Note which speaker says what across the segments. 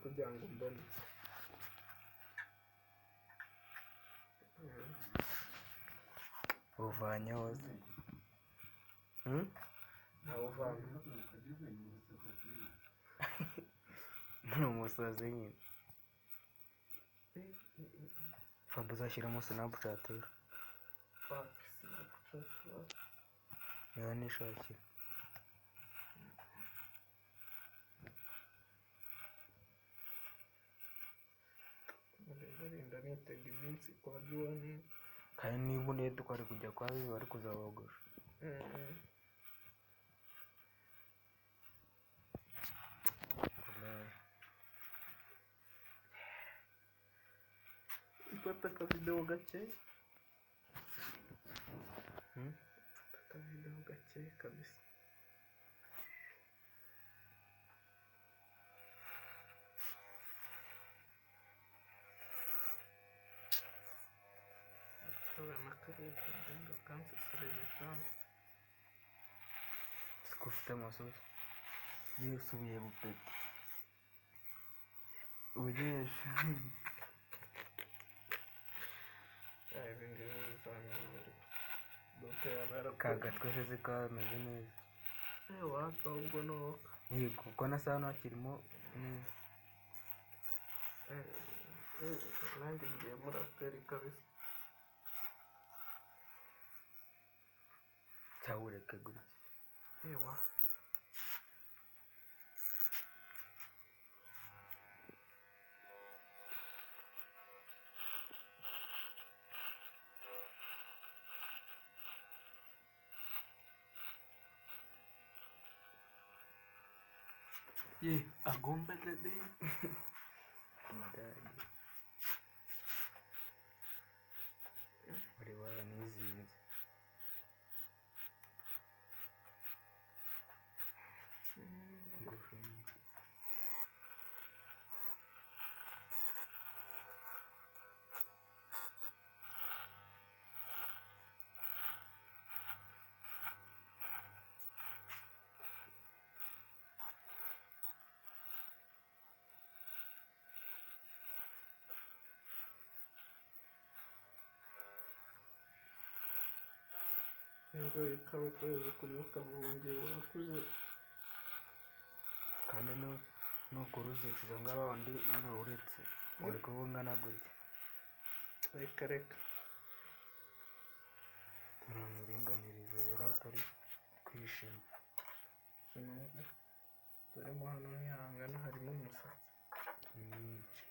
Speaker 1: kugira ngo mbone
Speaker 2: uvanye hose
Speaker 1: ntawuvanye
Speaker 2: ni umusazi nyine Fab uzashyiramo Snapchat rero niba nishakira
Speaker 1: ndenda nitega iminsi kwa Juwani
Speaker 2: kandi niba uneye twari kujya kwa bibi bari kuzabogosha
Speaker 1: mfata akavidewo gake akavidewo gake kabisa Nakareba kansesereza
Speaker 2: siko ufite amasosi iyo usubiye gupeta ubugesha
Speaker 1: ibindi bizamini dote yabara
Speaker 2: kagatwe se kameze neza
Speaker 1: waka ubwo noka
Speaker 2: yego kuko na saa ntakirimo neza
Speaker 1: nanjye ngiye muri aperi kabisa
Speaker 2: cyawureke gutya
Speaker 1: ewa ye agomba dede
Speaker 2: umudari uri waranizinze
Speaker 1: ngo ikaba ukwezi kuribuka bwongeye wakuze
Speaker 2: kandi nukora uzicuza ngo abandi uretse uri kuba ungana gutya
Speaker 1: reka
Speaker 2: turamuringaniriza rero atari kwishima
Speaker 1: turimo hano ntihangana harimo umusatsi
Speaker 2: mwinshi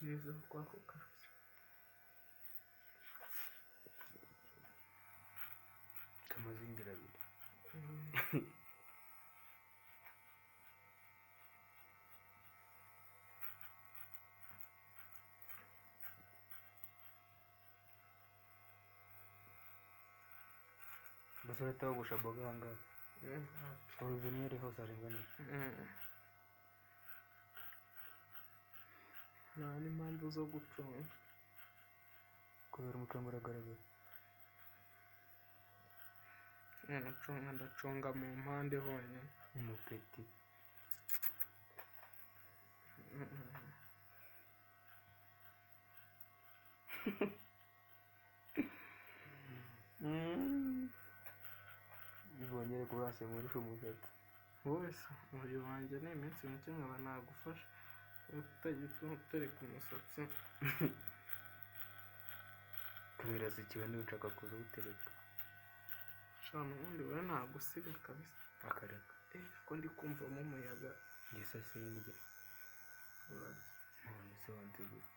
Speaker 1: neza kwako kazi
Speaker 2: kamazingira abiri basore tawugusha boganga uruvenire hose aringaniye
Speaker 1: nta n'impamvu zo gucunga
Speaker 2: kubera umucongo uragaragara
Speaker 1: ndacunga mu mpande honyine
Speaker 2: umupeti bongere kurase muri umusatsi
Speaker 1: wese uyu wanjye ni iminsi mike nkaba nagufasha utagiye utereka umusatsi
Speaker 2: kubera zikiwe n'ushaka kuza utereka
Speaker 1: shana ubundi we nagusiga kabisa
Speaker 2: akareka
Speaker 1: ko ndi kumvamo umuyaga
Speaker 2: ngese sindya none se wantegura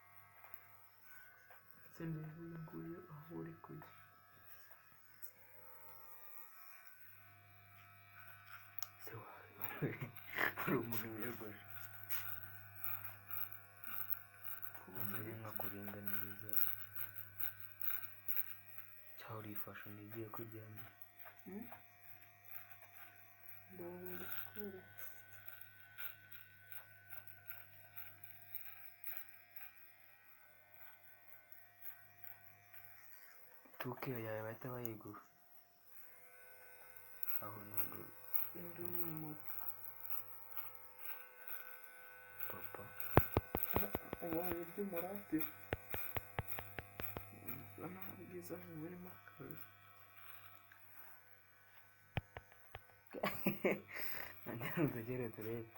Speaker 1: siniguye aho uri kujya
Speaker 2: se wawe hari umuntu wiyogoje kubona nka kuringaniriza cyangwa urifasha ntigiye kuryama tuke yawe bahita bayigura aho ntabwo
Speaker 1: indi ni umuzi
Speaker 2: papa
Speaker 1: ubonye iby'umurate urabona bwiza burimo akazi
Speaker 2: tugere turebe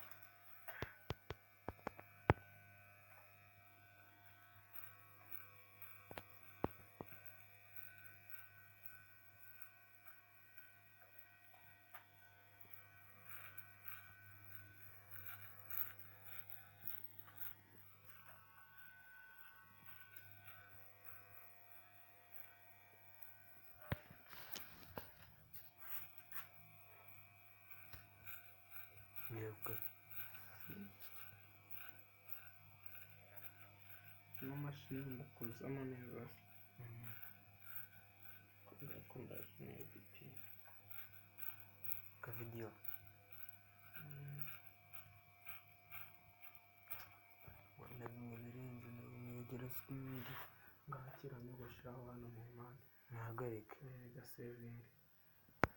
Speaker 2: yego
Speaker 1: n'amashini mu kuzamo neza ndakunda editi
Speaker 2: ka video wenda bimwe birenze n'ibigero sinzi
Speaker 1: ngakira no gushyiraho hano mu mpande
Speaker 2: ntahagarike
Speaker 1: gasevingi